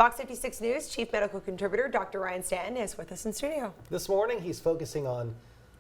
Fox 56 News Chief Medical Contributor Dr. Ryan Stanton is with us in studio. This morning, he's focusing on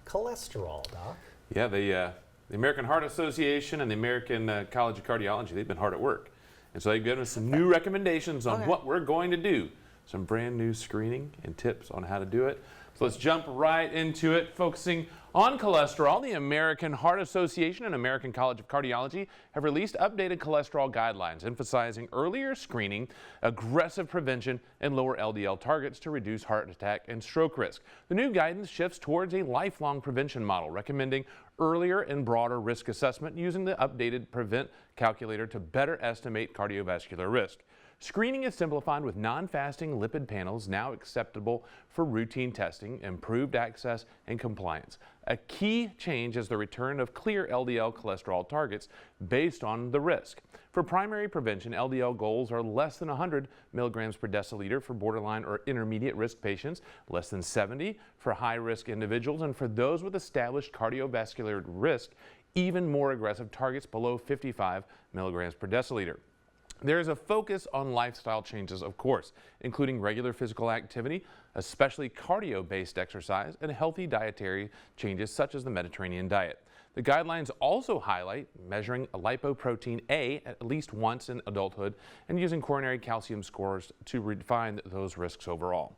cholesterol, Doc. Yeah, the American Heart Association and the American College of Cardiology, they've been hard at work. And so they've given us some new recommendations on what we're going to do. Some brand new screening and tips on how to do it. So let's jump right into it, focusing on cholesterol. The American Heart Association and American College of Cardiology have released updated cholesterol guidelines emphasizing earlier screening, aggressive prevention, and lower LDL targets to reduce heart attack and stroke risk. The new guidance shifts towards a lifelong prevention model, recommending earlier and broader risk assessment using the updated PREVENT calculator to better estimate cardiovascular risk. Screening is simplified with non-fasting lipid panels now acceptable for routine testing, improved access, and compliance. A key change is the return of clear LDL cholesterol targets based on the risk. For primary prevention, LDL goals are less than 100 milligrams per deciliter for borderline or intermediate risk patients, less than 70 for high-risk individuals, and for those with established cardiovascular risk, even more aggressive targets below 55 milligrams per deciliter. There is a focus on lifestyle changes, of course, including regular physical activity, especially cardio-based exercise, and healthy dietary changes such as the Mediterranean diet. The guidelines also highlight measuring lipoprotein A at least once in adulthood and using coronary calcium scores to refine those risks overall.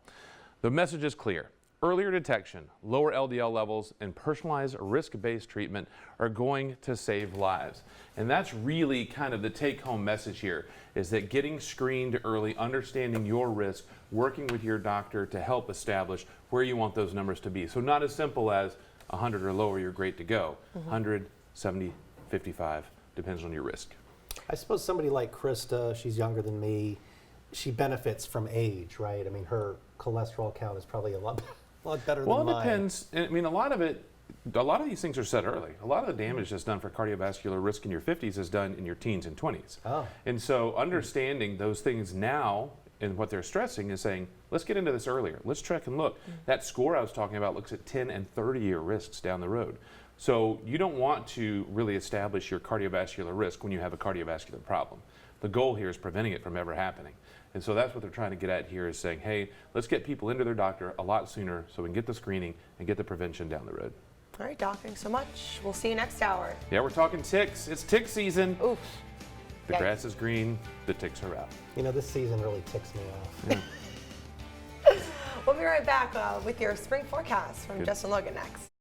The message is clear. Earlier detection, lower LDL levels, and personalized risk-based treatment are going to save lives. And that's really kind of the take-home message here, is that getting screened early, understanding your risk, working with your doctor to help establish where you want those numbers to be. So not as simple as 100 or lower, you're great to go. 100, 70, 55, depends on your risk. I suppose somebody like Krista, she's younger than me, she benefits from age, right? I mean, her cholesterol count is probably a lot better than mine. Well, it depends. I mean, a lot of these things are set early. A lot of the damage that's done for cardiovascular risk in your 50s is done in your teens and 20s. Oh. And so understanding those things now and what they're stressing is saying, let's get into this earlier. Let's check and look. That score I was talking about looks at 10 and 30-year risks down the road. So you don't want to really establish your cardiovascular risk when you have a cardiovascular problem. The goal here is preventing it from ever happening. And so that's what they're trying to get at here, is saying, hey, let's get people into their doctor a lot sooner so we can get the screening and get the prevention down the road. All right, Doc, thanks so much. We'll see you next hour. Yeah, we're talking ticks. It's tick season. Oof. The grass is green, the ticks are out. You know, this season really ticks me off. We'll be right back with your spring forecast from Justin Logan next.